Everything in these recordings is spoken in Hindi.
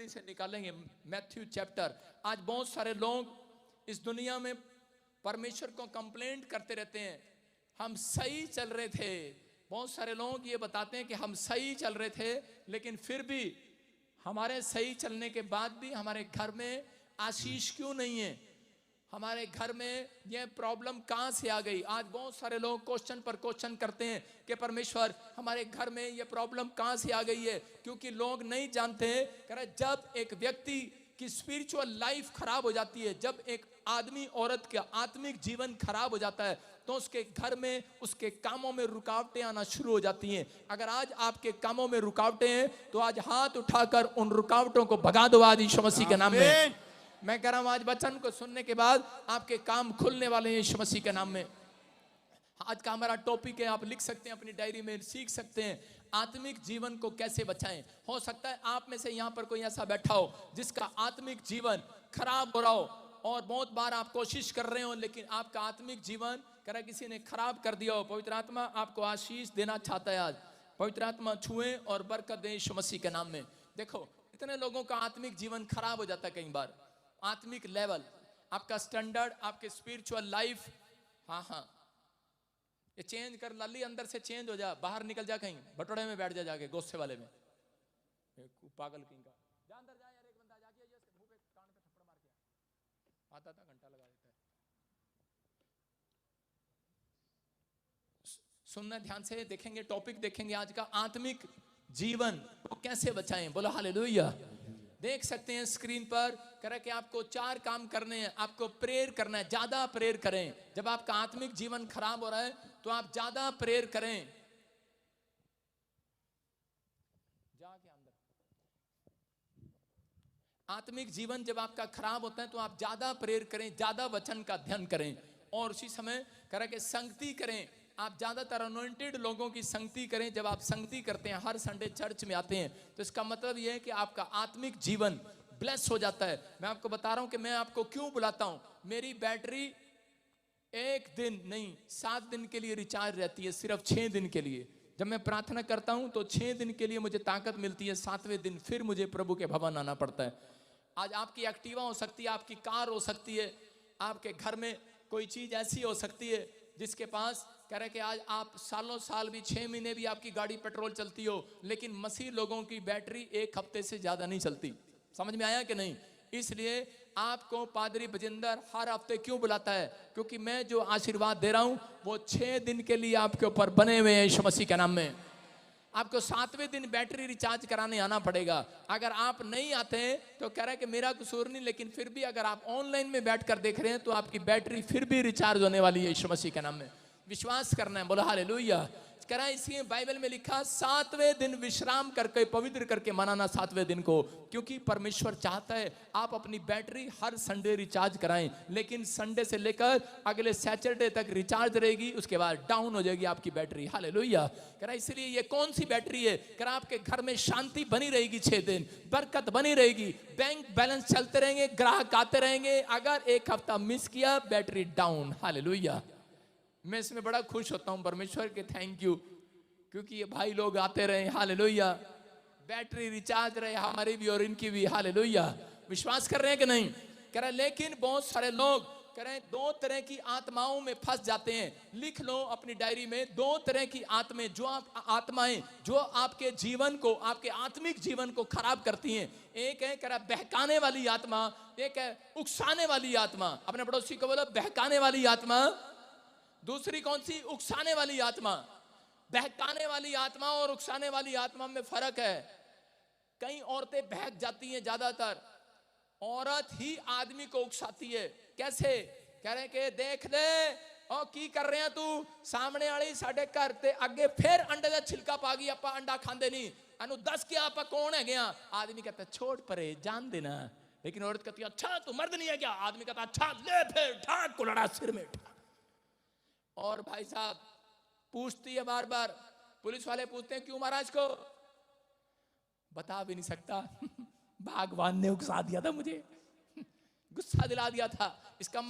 जल्दी से निकालेंगे मैथ्यू चैप्टर। आज बहुत सारे लोग इस दुनिया में परमेश्वर को कंप्लेंट करते रहते हैं, हम सही चल रहे थे। बहुत सारे लोग ये बताते हैं कि हम सही चल रहे थे, लेकिन फिर भी हमारे सही चलने के बाद भी हमारे घर में आशीष क्यों नहीं है? हमारे घर में ये प्रॉब्लम कहां से आ गई? आज बहुत सारे लोग क्वेश्चन पर क्वेश्चन करते हैं कि परमेश्वर हमारे घर में ये प्रॉब्लम कहां से आ गई है? क्योंकि लोग नहीं जानते हैं, जब एक व्यक्ति की स्पिरिचुअल लाइफ खराब हो जाती है, जब एक आदमी औरत का आत्मिक जीवन खराब हो जाता है, तो उसके घर में उसके कामों में रुकावटें आना शुरू हो जाती हैं। अगर आज आपके कामों में रुकावटें हैं तो आज हाथ उठाकर उन रुकावटों को भगा दो आज यीशु मसीह के नाम में। मैं कह रहा हूं आज वचन को सुनने के बाद आपके काम खुलने वाले हैं यीशु मसीह के नाम में। आज का हमारा टॉपिक है, आप लिख सकते हैं अपनी डायरी में, सीख सकते हैं आत्मिक जीवन को कैसे बचाएं। हो सकता है आप में से यहाँ पर कोई ऐसा बैठा हो जिसका आत्मिक जीवन खराब हो रहा हो, और बहुत बार आप कोशिश कर रहे हो लेकिन आपका आत्मिक जीवन किसी ने खराब कर दिया हो। पवित्र आत्मा आपको आशीष देना चाहता है। आज पवित्र आत्मा छुए और बरकत दे यीशु मसीह के नाम में। देखो इतने लोगों का आत्मिक जीवन खराब हो जाता है, कई बार आत्मिक लेवल, आपका स्टैंडर्ड, आपके स्पिरिचुअल लाइफ, हाँ ये चेंज कर लाली, अंदर से चेंज हो जा, बाहर निकल जा, कहीं बटोड़े में बैठ जा जाके गोस्से वाले में, पागल किंग का जा अंदर जा यार। एक बंदा जाके मुंह पे कान पे थप्पड़ मार के आता था, घंटा लगा देता है। सुनना ध्यान से, देखेंगे टॉपिक, देखेंगे आज का आत्मिक जीवन को कैसे बचाएं। बोलो हालेलुया। देख सकते हैं स्क्रीन पर कि आपको 4 काम करने हैं। आपको प्रेयर करना है, ज्यादा प्रेयर करें। जब आपका आत्मिक जीवन खराब हो रहा है तो आप ज्यादा प्रेयर करें। जाके अंदर आत्मिक जीवन जब आपका खराब होता है तो आप ज्यादा प्रेयर करें, ज्यादा वचन का ध्यान करें, और उसी समय के संगति करें। आप ज्यादातर अनॉइंटेड लोगों की संगति करें। जब आप संगति करते हैं, हर संडे चर्च में आते हैं, तो इसका मतलब यह है कि आपका आत्मिक जीवन ब्लेस हो जाता है। मैं आपको बता रहा हूं कि मैं आपको क्यों बुलाता हूं। मेरी बैटरी 1 दिन नहीं 7 दिन के लिए रिचार्ज रहती है, सिर्फ 6 दिन के लिए। जब मैं प्रार्थना करता हूं तो 6 दिन के लिए मुझे ताकत मिलती है, 7वें दिन फिर मुझे प्रभु के भवन आना पड़ता है। आज आपकी एक्टिवा हो सकती है, आपकी कार हो सकती है, आपके घर में कोई चीज ऐसी हो सकती है जिसके पास कि आज आप सालों साल भी 6 महीने भी आपकी गाड़ी पेट्रोल चलती हो, लेकिन मसीह लोगों की बैटरी 1 हफ्ते से ज्यादा नहीं चलती। समझ में आया कि नहीं? इसलिए आपको पादरी बजिंदर हर हफ्ते क्यों बुलाता है? क्योंकि मैं जो आशीर्वाद दे रहा हूं वो 6 दिन के लिए आपके ऊपर बने हुए हैं यीशु मसीह के नाम में। आपको 7वें दिन बैटरी रिचार्ज कराने आना पड़ेगा। अगर आप नहीं आते हैं तो कह रहा है कि मेरा कसूर नहीं, लेकिन फिर भी अगर आप ऑनलाइन में बैठकर देख रहे हैं तो आपकी बैटरी फिर भी रिचार्ज होने वाली है यीशु मसीह के नाम में। विश्वास करना है, बोलो हालेलुया। कह रहा है इसलिए बाइबल में लिखा 7वें दिन विश्राम करके पवित्र करके मनाना 7वें दिन को, क्योंकि परमेश्वर चाहता है आप अपनी बैटरी हर संडे रिचार्ज कराएं, लेकिन संडे से लेकर अगले सैटरडे तक रिचार्ज रहेगी, उसके बाद डाउन हो जाएगी आपकी बैटरी। हालेलुया। कह रहा है इसलिए ये कौन सी बैटरी है? कह रहा आपके घर में शांति बनी रहेगी 6 दिन, बरकत बनी रहेगी, बैंक बैलेंस चलते रहेंगे, ग्राहक आते रहेंगे। अगर 1 हफ्ता मिस किया बैटरी डाउन। हालेलुया। मैं इसमें बड़ा खुश होता हूं परमेश्वर के, थैंक यू, क्योंकि ये भाई लोग आते रहे। हालेलुया। बैटरी रिचार्ज रहे हमारी भी और इनकी भी। हालेलुया। विश्वास कर रहे हैं कि नहीं? कह रहे लेकिन बहुत सारे लोग कह रहे हैं 2 तरह की आत्माओं में फंस जाते हैं। लिख लो अपनी डायरी में, 2 तरह की आत्माएं जो आपके जीवन को, आपके आत्मिक जीवन को खराब करती हैं। एक है कह रहा बहकाने वाली आत्मा, एक है उकसाने वाली आत्मा। अपने पड़ोसी को बोलो बहकाने वाली आत्मा। दूसरी कौन सी? उकसाने वाली आत्मा। बहकाने वाली आत्मा और उकसाने वाली आत्मा में फर्क है। कई औरतें बहक जाती हैं, ज्यादातर औरत ही आदमी को उकसाती है। कैसे? कह रहे कि देख ले ओ की कर रहे हैं तू, सामने वाली साडे घर ते अगे फिर अंडे का छिलका पा गई, आपा अंडा खांदे नहीं, अनु दस के आपा कौन है गया? आदमी कहता छोड़ परे, जान देना। लेकिन औरत कहती अच्छा तू मर्द नहीं है क्या? आदमी कहता अच्छा ले फिर ठाक कुलड़ा सिर में। और भाई साहब पूछती है बार बार, पुलिस वाले पूछते हैं क्यों महाराज को? बता भी नहीं सकता। भगवान ने उकसा दिया था मुझे, गुस्सा दिला दिया था। इसका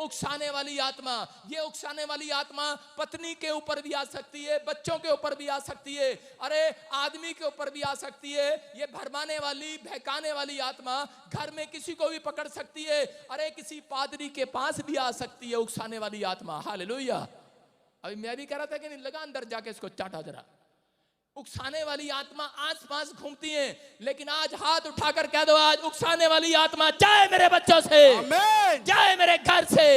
उकसाने वाली आत्मा, ये उकसाने वाली आत्मा पत्नी के ऊपर भी आ सकती है, बच्चों के ऊपर भी आ सकती है, अरे आदमी के ऊपर भी आ सकती है। ये भरमाने वाली, बहकाने वाली आत्मा घर में किसी को भी पकड़ सकती है, अरे किसी पादरी के पास भी आ सकती है उकसाने वाली आत्मा। हालेलुया। अभी मैं भी कह रहा था कि नहीं, लगा अंदर जाके इसको चाटा जरा। उकसाने वाली आत्मा आसपास घूमती है, लेकिन आज हाथ उठाकर कह दो, आज उकसाने वाली आत्मा जाए मेरे बच्चों से, जाए मेरे घर से,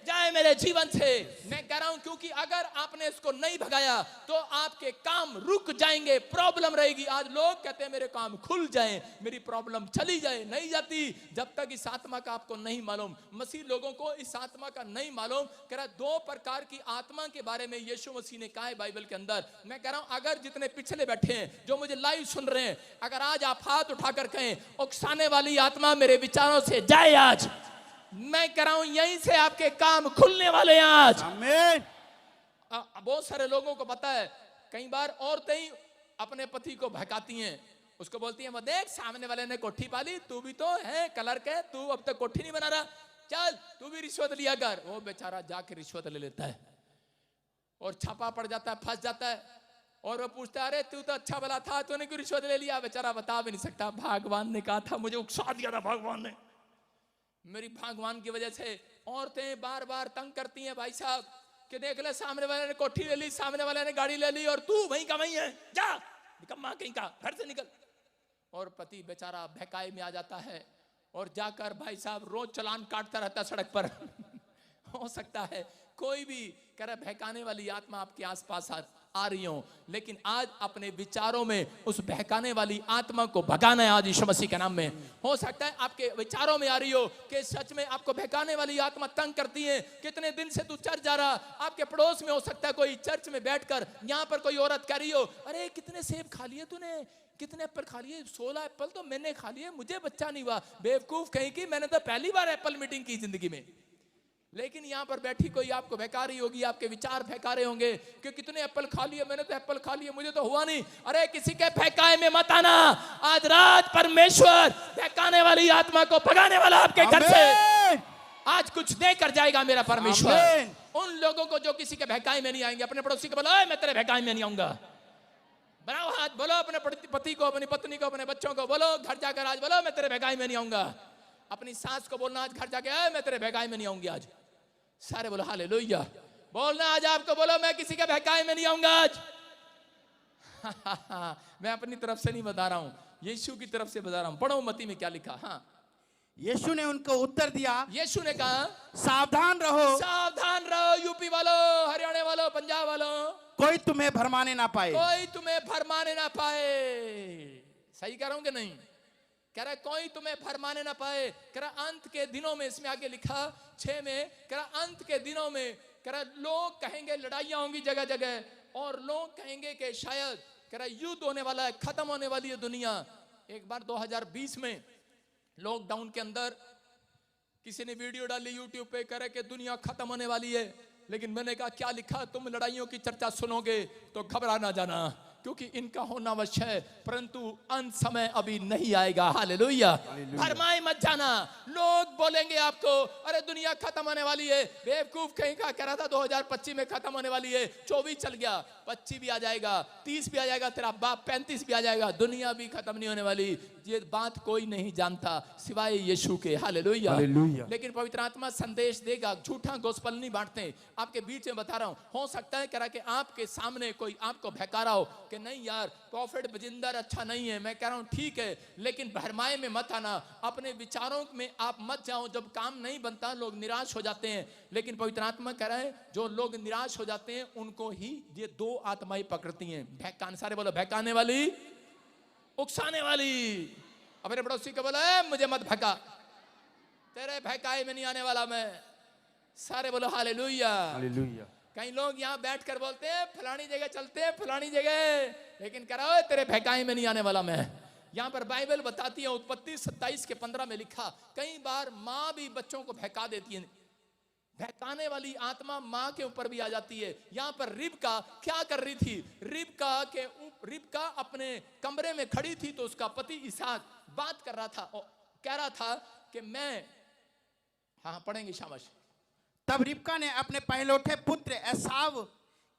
जाए मेरे जीवन से। मैं कह रहा हूं क्योंकि अगर आपने इसको नहीं भगाया तो आपके काम रुक जाएंगे, प्रॉब्लम रहेगी। आज लोग कहते हैं मेरे काम खुल जाएं, मेरी प्रॉब्लम चली जाए, नहीं जाती जब तक इस आत्मा का आपको नहीं मालूम। मसीह लोगों को इस आत्मा का नहीं मालूम। कह रहा 2 प्रकार की आत्मा के बारे में यीशु मसीह ने कहा है बाइबल के अंदर। मैं कह रहा हूं अगर जितने पिछले बैठे हैं, जो मुझे लाइव सुन रहे हैं, अगर आज आप हाथ उठाकर कहें उकसाने वाली आत्मा मेरे विचारों से जाए, आज मैं कह रहा हूं यहीं से आपके काम खुलने वाले हैं आज। आमीन। बहुत सारे लोगों को पता है, कई बार औरतें ही अपने पति को भड़काती हैं, उसको बोलती हैं वो देख सामने वाले ने कोठी पाली, तू भी तो है कलर के, तू अब तक कोठी नहीं बना रहा, चल तू भी रिश्वत लिया कर। वो बेचारा जाके रिश्वत ले लेता है और छापा पड़ जाता है, फंस जाता है, और वो पूछता है अरे तू तो अच्छा भला था, तूने क्यों रिश्वत ले लिया? बेचारा बता भी नहीं सकता, भगवान ने कहा था, मुझे उकसा दिया था भगवान ने, मेरी भगवान की वजह से। औरतें बार बार तंग करती हैं भाई साहब कि देख ले सामने वाले ने कोठी ले ली, सामने वाले ने गाड़ी ले ली, और तू वहीं का वहीं है, जा निकम्मा कहीं का, घर से निकल। और पति बेचारा बहकाए में आ जाता है और जाकर भाई साहब रोज चालान काटता रहता है सड़क पर। हो सकता है कोई भी कह रहा बहकाने वाली आत्मा आपके आसपास आ रही हो, लेकिन आज अपने विचारों में उस बहकाने वाली आत्मा को भगाना है आज यीशु मसीह के नाम में। हो सकता है आपके विचारों में आ रही हो कि सच में आपको बहकाने वाली आत्मा तंग करती है, कितने दिन से तू चर्च जा रहा, आपके पड़ोस में हो सकता है कोई चर्च में बैठकर यहाँ पर कोई औरत कह रही हो अरे कितने सेब खा लिए तूने, कितने एप्पल खा लिए, 16 एप्पल तो मैंने खा लिए, मुझे बच्चा नहीं हुआ। बेवकूफ कहीं की, मैंने तो पहली बार एप्पल मीटिंग की जिंदगी में। लेकिन यहाँ पर बैठी कोई आपको बहका रही होगी, आपके विचार बहका रहे होंगे कि कितने एप्पल खा लिए, मैंने तो एप्पल खा लिए, मुझे तो हुआ नहीं। अरे किसी के बहकाए में मत आना, आज रात परमेश्वर बहकाने वाली आत्मा को भगाने वाला आपके घर से आज कुछ देकर जाएगा मेरा परमेश्वर। उन लोगों को जो किसी के बहकाए में नहीं आएंगे, अपने पड़ोसी को बोलो मैं तेरे बहकाए में नहीं आऊंगा, बनाओ हाथ, बोलो अपने पति को, अपनी पत्नी को, अपने बच्चों को बोलो घर जाकर आज बोलो मैं तेरे बहकाए में नहीं आऊंगा। अपनी सास को बोलना आज घर जाके मैं तेरे बहकाए में नहीं आऊंगी आज। सारे बोलो हालेलुया। बोलना आज आपको, बोलो मैं किसी के बहकाए में नहीं आऊंगा आज। मैं अपनी तरफ से नहीं बता रहा हूं, यीशु की तरफ से बता रहा हूं। पढ़ो मत्ती में क्या लिखा। हाँ, यीशु ने उनको उत्तर दिया, यीशु ने कहा सावधान रहो, सावधान रहो, यूपी वालों, हरियाणा वालों, पंजाब वालों, कोई तुम्हें भरमाने ना पाए, कोई तुम्हें भरमाने ना पाए। सही कह रहा हूं कि नहीं? कह रहा कोई तुम्हें भरमाने ना पाए। कह रहा अंत के दिनों में, इसमें आगे लिखा 6 में, कह रहा अंत के दिनों में, कह रहा लोग कहेंगे लड़ाइयां होंगी जगह जगह, और लोग कहेंगे कि शायद कह रहा युद्ध होने वाला है, खत्म होने वाली है दुनिया। एक बार 2020 में लॉकडाउन के अंदर किसी ने वीडियो डाली यूट्यूब पे, कह रहे कि दुनिया खत्म होने वाली है, लेकिन मैंने कहा क्या लिखा, तुम लड़ाइयों की चर्चा सुनोगे तो घबरा ना जाना, क्योंकि इनका होना अवश्य है, परंतु अंत समय अभी नहीं आएगा। हालेलुया। भरमाए मत जाना, लोग बोलेंगे आपको अरे दुनिया खत्म होने वाली है, बेवकूफ कहीं का, कह रहा था 2025 में खत्म होने वाली है, 24 चल गया, 25 भी आ जाएगा, 30 भी आ जाएगा, तेरा बाप 35 भी आ जाएगा, दुनिया भी खत्म नहीं होने वाली। ये बात कोई नहीं जानता सिवाय यीशु के। हालेलुया। लेकिन पवित्र आत्मा संदेश देगा, झूठा गोस्पल नहीं बांटते। आपके बीच में बता रहा हूं, हो सकता है कह रहा कि आपके सामने कोई आपको बहका रहा हो कि नहीं यार प्रॉफिट बजिंदर अच्छा नहीं है। मैं कह रहा हूं ठीक है, लेकिन भरमाए में मत आना, अपने विचारों में आप मत जाओ। जब काम नहीं बनता लोग निराश हो जाते हैं, लेकिन पवित्र आत्मा कह रहा है जो लोग निराश हो जाते हैं उनको ही ये 2 आत्माएं पकड़ती हैं, बहकाने, सारे बोलो बहकाने वाली, उकसाने वाली। अपने पड़ोसी को बोला मुझे मत भगा, तेरे बहकाए में नहीं आने वाला मैं। सारे बोलो हालेलुया। हालेलुया। कई लोग यहाँ बैठकर बोलते हैं फलानी जगह चलते हैं, फलानी जगह, लेकिन कह रहा है तेरे बहकाए में नहीं आने वाला मैं। यहाँ पर बाइबल बताती है, उत्पत्ति 27 के 15 में लिखा, कई बार माँ भी बच्चों को बहका देती है। बहकाने वाली आत्मा माँ के ऊपर भी आ जाती है। यहाँ पर रिबका क्या कर रही थी, रिबका अपने कमरे में खड़ी थी, तो उसका पति इसहाक बात कर रहा था और कह रहा था कि मैं, हाँ पढ़ेंगे शाबाश, तब रिबका ने अपने पहलौठे पुत्र एसाव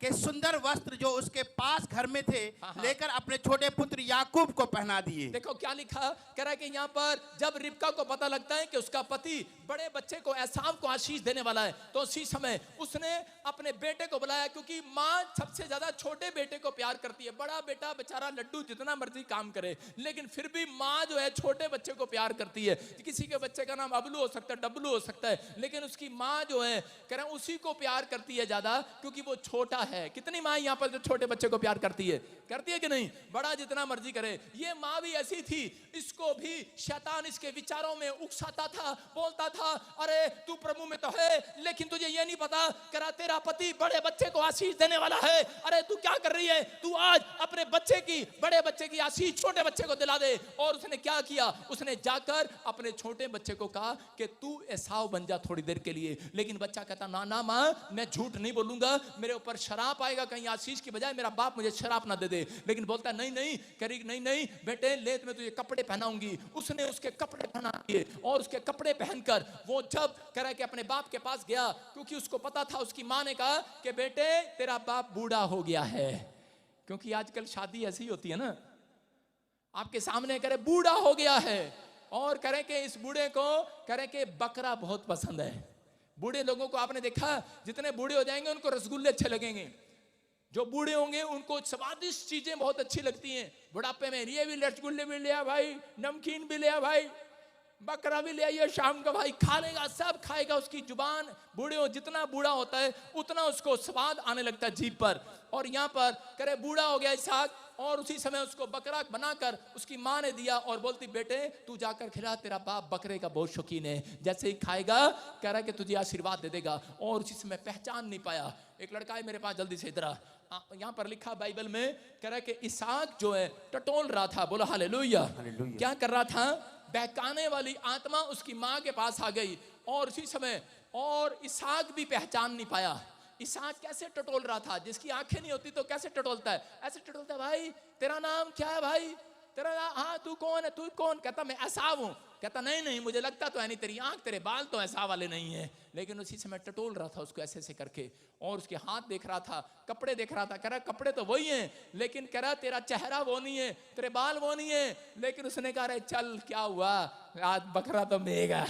के सुंदर वस्त्र जो उसके पास घर में थे लेकर अपने छोटे पुत्र याकूब को पहना दिए। देखो क्या लिखा, कह रहा है कि यहाँ पर जब रिबका को पता लगता है कि उसका पति बड़े बच्चे को एसाव को आशीष देने वाला है, तो उसी समय उसने अपने बेटे को बुलाया, क्योंकि माँ सबसे ज्यादा छोटे बेटे को प्यार करती है। बड़ा बेटा बेचारा लड्डू जितना मर्जी काम करे, लेकिन फिर भी माँ जो है छोटे बच्चे को प्यार करती है। किसी के बच्चे का नाम अबलू हो सकता है, डब्लू हो सकता है, लेकिन उसकी माँ जो है कह रहे उसी को प्यार करती है ज्यादा, क्योंकि वो छोटा है। कितनी माँ यहाँ पर जो छोटे बच्चे को प्यार करती है कि नहीं? बड़ा जितना मर्जी करे। ये माँ भी ऐसी थी, इसको भी शैतान इसके विचारों में उकसाता था, बोलता था अरे तू प्रभु में तो है, लेकिन तुझे ये नहीं पता करा तेरा पति बड़े बच्चे को आशीष देने वाला है। अरे तू क्या कर रही है? तू आज अपने बच्चे की, बड़े बच्चे की आशीष छोटे बच्चे को दिला दे। और उसने क्या किया? उसने जाकर अपने छोटे बच्चे को कहा कि तू एसाव बन जा थोड़ी देर के लिए। लेकिन बच्चा कहता ना ना माँ, मैं झूठ नहीं बोलूंगा, मेरे ऊपर शराप आएगा, कहीं आशीष की बजाय मेरा बाप मुझे शराप ना दे दे। लेकिन बोलता नहीं नहीं, करी नहीं नहीं बेटे, ले मैं तुझे कपड़े पहनाऊंगी। उसने उसके कपड़े पहना दिए और उसके कपड़े पहनकर वो जब कह रहा है कि अपने बाप के पास गया, क्योंकि उसको पता था, उसकी माँ ने कहा कि बेटे तेरा बाप बूढ़ा हो गया है। क्योंकि आजकल शादी ऐसी होती है ना, आपके सामने करे बूढ़ा हो गया है, और करें कि इस बूढ़े को करें कि बकरा बहुत पसंद है। बूढ़े लोगों को आपने देखा, जितने बूढ़े हो जाएंगे उनको रसगुल्ले अच्छे लगेंगे। जो बूढ़े होंगे उनको स्वादिष्ट चीजें बहुत अच्छी लगती हैं। बुढ़ापे में ये भी रसगुल्ले भी लिया भाई, नमकीन भी लिया भाई, बकरा भी ले आइए शाम का भाई, खा लेगा, सब खाएगा। उसकी जुबान बूढ़े हो, जितना बूढ़ा होता है उतना उसको स्वाद आने लगता है जीभ पर। और यहाँ पर करे बूढ़ा हो गया इसहाक, और उसी समय उसको बकरा बनाकर उसकी माँ ने दिया और बोलती बेटे तू जाकर खिला, तेरा बाप बकरे का बहुत शौकीन है, जैसे ही खाएगा कह रहा है कि तुझे आशीर्वाद दे देगा। और उसी समय पहचान नहीं पाया। एक लड़का है मेरे पास, जल्दी से इधर आ। यहाँ पर लिखा बाइबल में, कह रहा है कि इसहाक जो है टटोल रहा था। बोलो हालेलुया। क्या कर रहा था? बहकाने वाली आत्मा उसकी माँ के पास आ गई, और उसी समय और इसहाक भी पहचान नहीं पाया। इसहाक कैसे टटोल रहा था? जिसकी आंखें नहीं होती तो कैसे टटोलता है? ऐसे टटोलता है, भाई तेरा नाम क्या है भाई? तेरा हाँ तू कौन है? तू कौन? कहता मैं एसाव हूं। कहता नहीं नहीं, मुझे लगता तो है नहीं, तेरी आंख तेरे बाल तो एसाव वाले नहीं है। लेकिन उसी समय टटोल रहा था उसको ऐसे ऐसे करके, और उसके हाथ देख रहा था, कपड़े देख रहा था। कह रहा कपड़े तो वही हैं, लेकिन कह रहा तेरा चेहरा वो नहीं है, तेरे बाल वो नहीं है। लेकिन उसने कहा रहे चल क्या हुआ, आज बकरा तो मिलेगा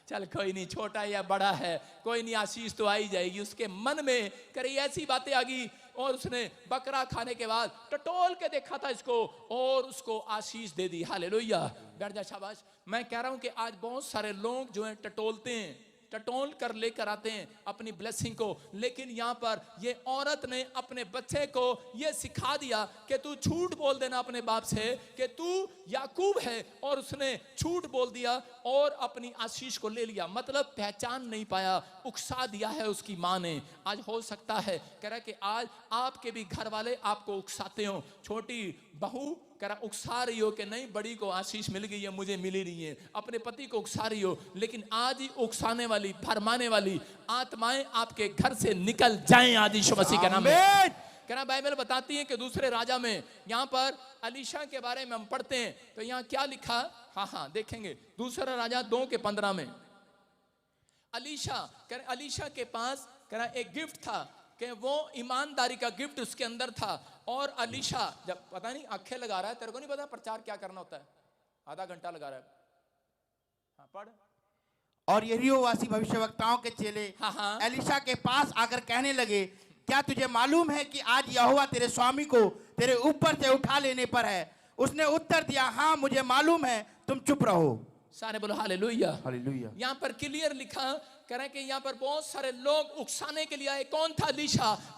चल कोई नहीं, छोटा या बड़ा है कोई नहीं, आशीष तो आई जाएगी। उसके मन में करी ऐसी बातें आ गई, और उसने बकरा खाने के बाद टटोल के देखा था इसको, और उसको आशीष दे दी। हालेलुया। बैठ जा, शाबाश। मैं कह रहा हूं कि आज बहुत सारे लोग जो हैं टटोलते हैं, टटोल कर लेकर आते हैं अपनी ब्लेसिंग को। लेकिन यहाँ पर ये औरत ने अपने बच्चे को ये सिखा दिया कि तू झूठ बोल देना अपने बाप से कि तू याकूब है, और उसने झूठ बोल दिया और अपनी आशीष को ले लिया। मतलब पहचान नहीं पाया, उकसा दिया है उसकी माँ ने। आज हो सकता है कह रहा कि आज आपके भी घर वाले आपको उकसाते हो। छोटी बहू कह रहा उकसा रही हो कि नहीं बड़ी को आशीष मिल गई है, मुझे मिली नहीं है। अपने पति को उकसा रही हो, लेकिन आज ही उकसाने वाली, भरमाने वाली आत्माएं आपके घर से निकल जाएं आज यीशु मसीह के नाम में। कहना बाइबल बताती है कि दूसरे राजा में यहाँ पर अलीशा के बारे में हम पढ़ते हैं, तो यहाँ क्या लिखा? हाँ देखेंगे, दूसरा राजा 2:15 में अलीशा के पास कह एक गिफ्ट था कि वो ईमानदारी का गिफ्ट उसके अंदर था। और अलीशा जब पता नहीं आंखें लगा रहा है, तेरे को नहीं पता प्रचार क्या करना होता है, आधा घंटा लगा रहा है। हाँ पढ़। और यरीहो वासी भविष्यवक्ताओं के चेले एलीशा के पास आकर कहने लगे, क्या तुझे मालूम है कि आज यहोवा तेरे स्वामी को तेरे ऊपर से उठा लेने पर है? उसने उत्तर दिया, हाँ मुझे मालूम है, तुम चुप रहो। सारे बोलो हालेलुया। हालेलुया। यहाँ पर क्लियर लिखा कह रहे कि यहाँ पर बहुत सारे लोग उकसाने के लिए आए। कौन था?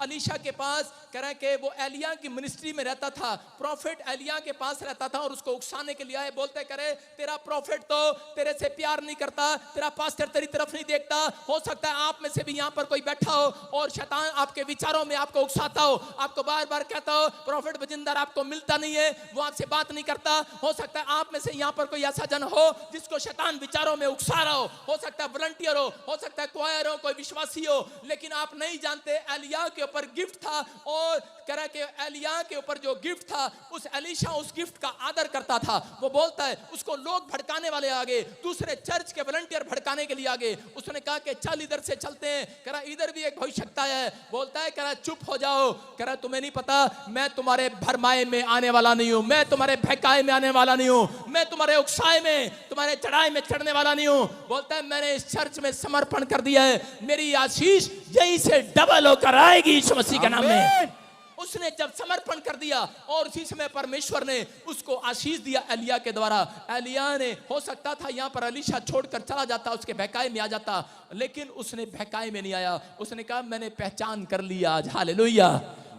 अलीशा के पास कह रहे कि वो एलिया की मिनिस्ट्री में रहता था, प्रॉफिट एलिया के पास रहता था, और उसको उकसाने के लिए आए। बोलते करे तेरा प्रॉफिट तो तेरे से प्यार नहीं करता, तेरा पास्टर तेरी तरफ नहीं देखता। हो सकता है आप में से भी यहाँ पर कोई बैठा हो और शैतान आपके विचारों में आपको उकसाता हो, आपको बार बार कहता हो प्रॉफिट बजिंदर आपको मिलता नहीं है, वो आपसे बात नहीं करता। हो सकता है आप में से यहाँ पर कोई ऐसा जन हो जिसको शैतान विचारों में उकसा रहा हो सकता है वॉलंटियर हो हो सकता है क्वायर हो, कोई विश्वासी हो, लेकिन आप नहीं जानते एलिया के ऊपर गिफ्ट था, और कह रहा है कि एलिया के ऊपर जो गिफ्ट था, उस एलीशा उस गिफ्ट का आदर करता था। वो बोलता है, उसको लोग भड़काने वाले आ गए, दूसरे चर्च के वॉलंटियर भड़काने के लिए आ गए। उसने कहा कि चल इधर से चलते हैं, कह रहा इधर भी एक भविष्यवक्ता है। बोलता है, कह रहा चुप हो जाओ, कह रहा तुम्हें नहीं पता मैं तुम्हारे भरमाए में आने वाला नहीं हूं, मैं तुम्हारे बहकाए में आने वाला नहीं हूं, मैं तुम्हारे उकसाए में, तुम्हारे चढ़ाई में चढ़ने वाला नहीं हूं। बोलता है, मैंने इस चर्च में समर्पण कर दिया है, मेरी आशीष यहीं से डबल होकर आएगी यीशु मसीह के नाम में। उसने जब समर्पण कर दिया और उसी समय परमेश्वर ने उसको आशीष दिया एलिया के द्वारा। एलिया ने, हो सकता था यहाँ पर एलीशा छोड़कर चला जाता, उसके बहकाए में आ जाता, लेकिन उसने बहकाए में नहीं आया। उसने कहा मैंने पहचान कर लिया आज, हालेलुया।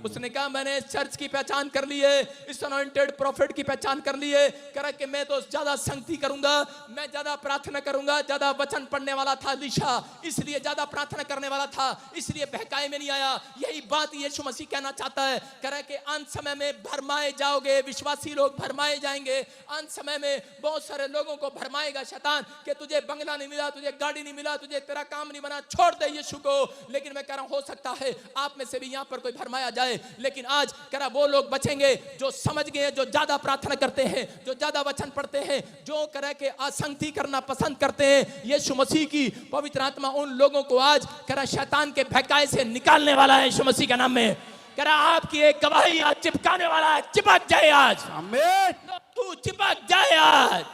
उसने कहा मैंने चर्च की पहचान कर ली है, इस अनॉइंटेड प्रॉफिट की पहचान कर ली है। कह कि मैं तो ज्यादा संगति करूंगा, मैं ज्यादा प्रार्थना करूंगा, ज्यादा वचन पढ़ने वाला था एलीशा, इसलिए ज्यादा प्रार्थना करने वाला था, इसलिए बहकाए में नहीं आया। यही बात यीशु मसीह कहना चाहता है। कह रहा है कि अंत समय में भरमाए जाओगे, विश्वासी लोग भरमाए जाएंगे। अंत समय में बहुत सारे लोगों को भरमाएगा शैतान कि तुझे बंगला नहीं मिला, तुझे गाड़ी नहीं मिला, तुझे तेरा काम नहीं बना, छोड़ दे यीशु को। लेकिन मैं कह रहा हूं, हो सकता है आप में से भी यहां पर कोई भरमाया जाए, लेकिन आज कह रहा वो लोग बचेंगे जो समझ गए, जो ज्यादा प्रार्थना करते हैं, जो ज्यादा वचन पढ़ते हैं, जो कह रहा कि आसक्ति करना पसंद करते हैं। यीशु मसीह की पवित्र आत्मा उन लोगों को आज कह रहा शैतान के बहकाए से निकालने वाला है यीशु मसीह के नाम में। कह रहा आपकी एक गवाही आज चिपकाने वाला है, चिपक जाए आज, आमीन। तू चिपक जाए आज,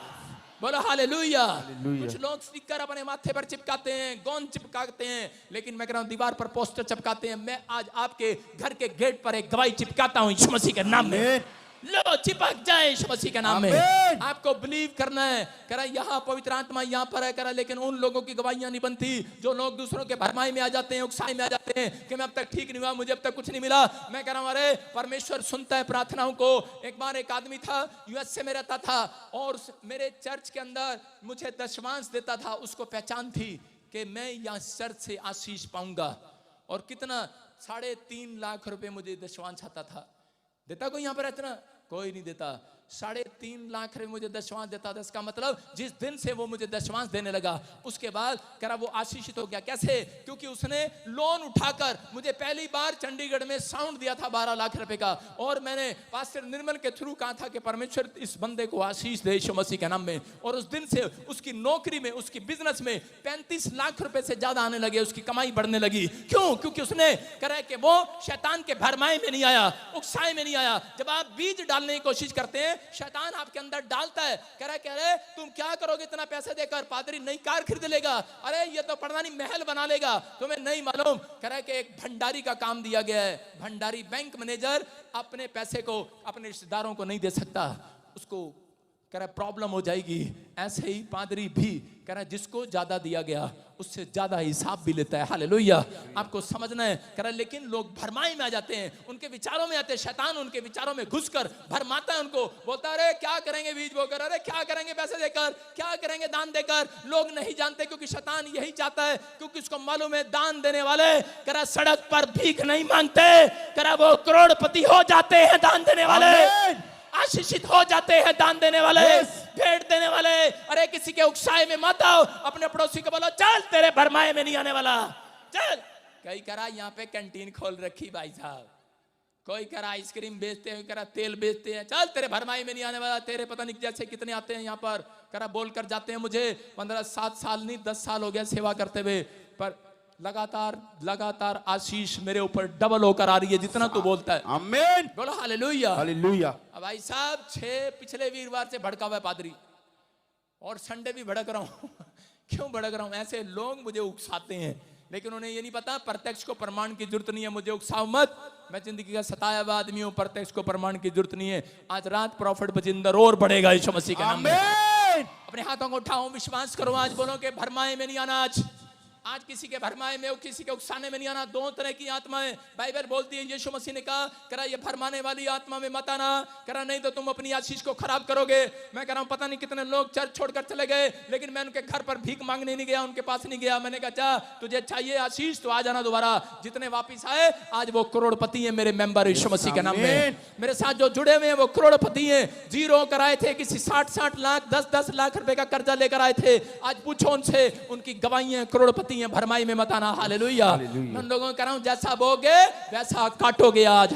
बोलो हालेलुया। कुछ लोग स्टिकर अपने माथे पर चिपकाते हैं, गोंद चिपकाते हैं, लेकिन मैं कह रहा हूं दीवार पर पोस्टर चिपकाते हैं। मैं आज आपके घर के गेट पर एक गवाही चिपकाता हूं यीशु मसीह के नाम में, लो चिपक जाए यीशु मसीह के नाम में। आपको बिलीव करना है। कह रहा यहाँ पवित्र आत्मा यहाँ पर है, कह रहा लेकिन उन लोगों की गवाहियां नहीं बनती जो लोग दूसरों के भरमाई में आ जाते हैं, उकसाई में आ जाते हैं कि मैं अब तक ठीक नहीं हुआ, मुझे अब तक कुछ नहीं मिला। मैं कह रहा हूँ अरे परमेश्वर सुनता है प्रार्थनाओं को। एक बार एक आदमी था, यूएसए में रहता था, और मेरे चर्च के अंदर मुझे दशमांश देता था। उसको पहचान थी कि मैं यहाँ चर्च से आशीष पाऊंगा, और कितना 3.5 लाख रुपए मुझे दशमांश आता था। देता कोई यहाँ पर इतना? कोई नहीं देता। 3.5 लाख रुपए मुझे दशमांश देता था। इसका मतलब जिस दिन से वो मुझे दशमांश देने लगा, उसके बाद कह रहा वो आशीषित हो गया। कैसे? क्योंकि उसने लोन उठाकर मुझे पहली बार चंडीगढ़ में साउंड दिया था 12 लाख रुपए का, और मैंने पास्टर निर्मल के थ्रू कहा था कि परमेश्वर इस बंदे को आशीष दे यीशु मसीह के नाम में। और उस दिन से उसकी नौकरी में, उसकी बिजनेस में 35 लाख रुपए से ज्यादा आने लगे, उसकी कमाई बढ़ने लगी। क्यों? क्योंकि उसने कह रहा है कि वो शैतान के भरमाए में नहीं आया, उकसाए में नहीं आया। जब आप बीज डालने की कोशिश करते हैं, शैतान आपके अंदर डालता है। कह रहा है तुम क्या करोगे इतना पैसे देकर? पादरी नई कार खरीद लेगा, अरे ये तो पढ़ना नहीं महल बना लेगा, तुम्हें नहीं मालूम। कह रहा है कि एक भंडारी का काम दिया गया है। भंडारी बैंक मैनेजर अपने पैसे को अपने रिश्तेदारों को नहीं दे सकता, उसको कह रहा प्रॉब्लम हो जाएगी। ऐसे ही पादरी भी कह रहा जिसको ज्यादा दिया गया उससे ज्यादा हिसाब भी लेता है। हालेलुया। आपको समझना है। कह रहा लेकिन लोग भरमाई में आ जाते हैं, उनके विचारों में आते हैं, शैतान उनके विचारों में घुसकर भरमाता है उनको। बोलता है अरे क्या करेंगे बीज बोकर, अरे क्या करेंगे पैसे देकर, क्या करेंगे दान देकर। लोग नहीं जानते क्योंकि शैतान यही चाहता है, क्योंकि उसको मालूम है दान देने वाले कह रहा सड़क पर भीख नहीं मांगते, कह रहा वो करोड़पति हो जाते हैं दान देने वाले, आशीषित हो जाते हैं दान देने वाले, भेंट देने वाले। अरे किसी के उकसाए में मत आओ, अपने पड़ोसी को बोलो चल तेरे भरमाए में नहीं आने वाला, चल। कई करा यहाँ पे कैंटीन खोल रखी भाई साहब, कोई करा आइसक्रीम बेचते हैं, करा तेल बेचते हैं, चल तेरे भरमाई में नहीं आने वाला। तेरे पता नहीं जैसे कितने आते हैं यहाँ पर, करा बोल कर जाते हैं। मुझे 7 साल नहीं 10 साल हो गया सेवा करते हुए, पर लगातार आशीष मेरे ऊपर डबल होकर आ रही है जितना तू बोलता है। आमीन, बोलो हालेलुया। हालेलुया। अब भाई साहब 6 पिछले वीरवार से भड़का हुआ है पादरी, और संडे भी भड़क रहा हूं। क्यों भड़क रहा हूं? ऐसे लोग मुझे उकसाते हैं, लेकिन उन्हें ये नहीं पता प्रत्यक्ष को प्रमाण की जरूरत नहीं है। मुझे उकसाओ मत, मैं जिंदगी का सताया हुआ आदमी हूं, प्रत्यक्ष को प्रमाण की जरूरत नहीं है। आज रात प्रॉफिट बजिंदर और बढ़ेगा यीशु मसीह के नाम में। अपने हाथों को उठाओ, विश्वास करो, आज बोलो कि भरमाए में नहीं आना। आज किसी के भरमाए में, किसी के उकसाने में नहीं आना। 2 तरह की आत्माएं बाइबल बोलती है। यीशु मसीह ने कहा करा ये भरमाने वाली आत्मा में मत आना, करा नहीं तो तुम अपनी आशीष को खराब करोगे। मैं कह रहा हूं पता नहीं कितने लोग चर्च छोड़कर चले गए, लेकिन मैं उनके घर पर भीख मांगने नहीं गया, उनके पास नहीं गया। मैंने कहा जा तुझे चाहिए आशीष तो आ जाना दोबारा। जितने वापिस आए आज वो करोड़पति है मेरे मेंबर यीशु मसीह के नाम में। मेरे साथ जो जुड़े हुए हैं वो करोड़पति हैं। जीरो कराए थे, किसी 60 लाख 10 लाख रुपए का कर्जा लेकर आए थे, आज पूछो उनसे, उनकी गवाहियां करोड़पति रोटी है, भरमाई में मत आना। हालेलुया। मैं उन लोगों को कह रहा हूं, जैसा बोगे वैसा काटोगे आज।